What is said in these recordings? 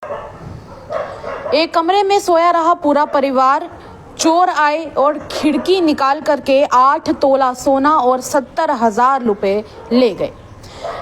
एक कमरे में सोया रहा पूरा परिवार। चोर आए और खिड़की निकाल करके 8 तोला सोना और 70,000 रुपए ले गए।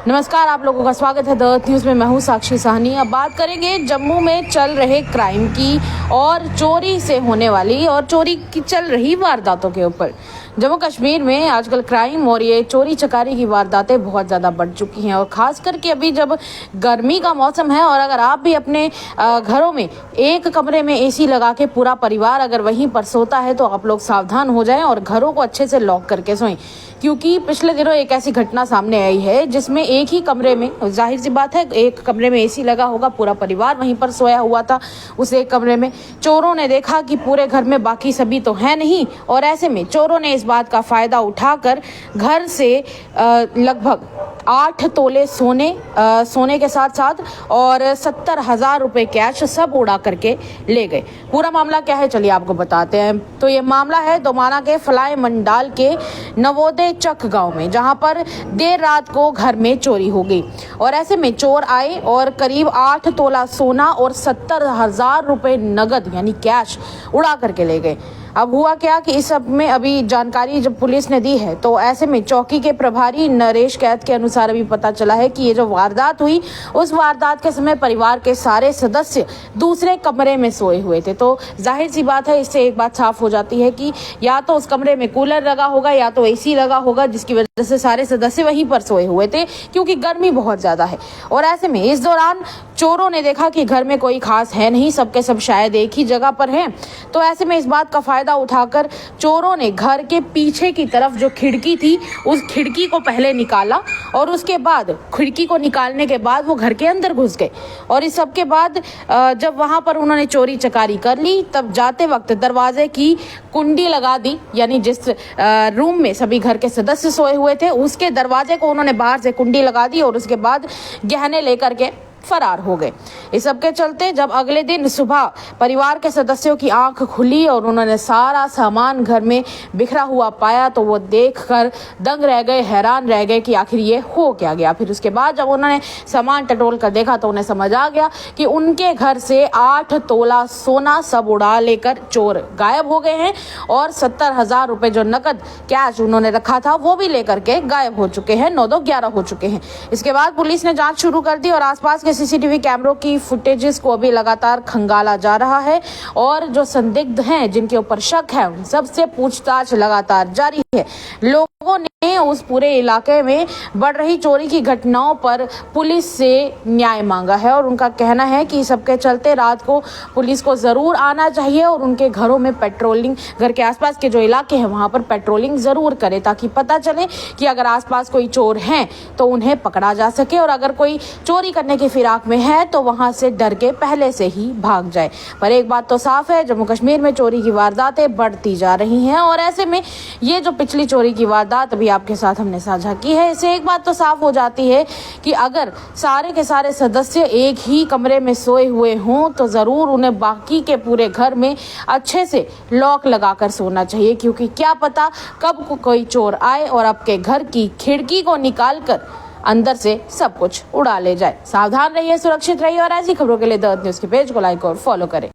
नमस्कार, आप लोगों का स्वागत है द न्यूज़ में। मैं हूं साक्षी साहनी। अब बात करेंगे जम्मू में चल रहे क्राइम की और चोरी से होने वाली और चोरी की चल रही वारदातों के ऊपर। जम्मू कश्मीर में आजकल क्राइम और ये चोरी चकारी की वारदातें बहुत ज़्यादा बढ़ चुकी हैं, और ख़ास करके अभी जब गर्मी का मौसम है और अगर आप भी अपने घरों में एक कमरे में एसी लगा के पूरा परिवार अगर वहीं पर सोता है तो आप लोग सावधान हो जाएं और घरों को अच्छे से लॉक करके सोएं, क्योंकि पिछले दिनों एक ऐसी घटना सामने आई है जिसमें एक ही कमरे में, जाहिर सी बात है, एक कमरे में एसी लगा होगा, पूरा परिवार वहीं पर सोया हुआ था उस एक कमरे में। चोरों ने देखा कि पूरे घर में बाकी सभी तो है नहीं, और ऐसे में चोरों ने इस बात का फायदा उठाकर घर से लगभग 8 तोले सोने के साथ साथ और 70,000 रुपए कैश सब उड़ा करके ले गए। पूरा मामला क्या है चलिए आपको बताते हैं। तो ये मामला है दोमाना के फलाई मंडाल के नवोदय चक गांव में, जहां पर देर रात को घर में चोरी हो गई और ऐसे में चोर आए और करीब 8 तोला सोना और 70,000 रुपए नगद यानी कैश उड़ा करके ले गए। अब हुआ क्या कि इस सब में अभी जानकारी जब पुलिस ने दी है तो ऐसे में चौकी के प्रभारी नरेश कैद के अनुसार अभी पता चला है कि ये जो वारदात हुई उस वारदात के समय परिवार के सारे सदस्य दूसरे कमरे में सोए हुए थे। तो जाहिर सी बात है, इससे एक बात साफ हो जाती है कि या तो उस कमरे में कूलर लगा होगा या तो एसी लगा होगा, जिसकी वजह से सारे सदस्य वहीं पर सोए हुए थे क्योंकि गर्मी बहुत ज्यादा है। और ऐसे में इस दौरान चोरों ने देखा कि घर में कोई खास है नहीं, सबके सब शायद एक ही जगह पर हैं। तो ऐसे में इस बात का फायदा उठाकर चोरों ने घर के पीछे की तरफ जो खिड़की थी उस खिड़की को पहले निकाला और उसके बाद खिड़की को निकालने के बाद वो घर के अंदर घुस गए। और इस सब के बाद जब वहां पर उन्होंने चोरी चकारी कर ली, तब जाते वक्त दरवाजे की कुंडी लगा दी, यानी जिस रूम में सभी घर के सदस्य सोए हुए थे उसके दरवाजे को उन्होंने बाहर से कुंडी लगा दी और उसके बाद गहने लेकर के फरार हो गए। इस सब के चलते जब अगले दिन सुबह परिवार के सदस्यों की आंख खुली और उन्होंने सारा सामान घर में बिखरा हुआ पाया तो वो देखकर दंग रह गए, हैरान रह गए कि आखिर ये हो क्या गया। फिर उसके बाद जब उन्होंने सामान टटोल कर देखा तो उन्हें समझ आ गया कि उनके घर से 8 तोला सोना सब उड़ा लेकर चोर गायब हो गए हैं और 70,000 रुपए जो नकद कैश उन्होंने रखा था वो भी लेकर के गायब हो चुके हैं। 9-11 हो चुके हैं। इसके बाद पुलिस ने जांच शुरू कर दी और आसपास के सीसीटीवी कैमरों की फुटेजेस को अभी लगातार खंगाला जा रहा है और जो संदिग्ध हैं जिनके ऊपर शक है उन सबसे पूछताछ लगातार जारी है। लोगों ने उस पूरे इलाके में बढ़ रही चोरी की घटनाओं पर पुलिस से न्याय मांगा है और उनका कहना है कि सबके चलते रात को पुलिस को जरूर आना चाहिए और उनके घरों में पेट्रोलिंग, घर के आसपास के जो इलाके हैं वहां पर पेट्रोलिंग जरूर करे ताकि पता चले कि अगर आसपास कोई चोर हैं तो उन्हें पकड़ा जा सके और अगर कोई चोरी करने की फिराक में है तो वहां से डर के पहले से ही भाग जाए। पर एक बात तो साफ है, जम्मू कश्मीर में चोरी की वारदातें बढ़ती जा रही हैं और ऐसे में ये जो पिछली चोरी की वारदात अभी आपके साथ हमने साझा की है, इससे एक बात तो साफ हो जाती है कि अगर सारे के सारे सदस्य एक ही कमरे में सोए हुए हों तो जरूर उन्हें बाकी के पूरे घर में अच्छे से लॉक लगाकर सोना चाहिए, क्योंकि क्या पता कब कोई चोर आए और आपके घर की खिड़की को निकालकर अंदर से सब कुछ उड़ा ले जाए। सावधान रहिए, सुरक्षित रहिए और ऐसी खबरों के लिए द न्यूज़ के पेज को लाइक और फॉलो करें।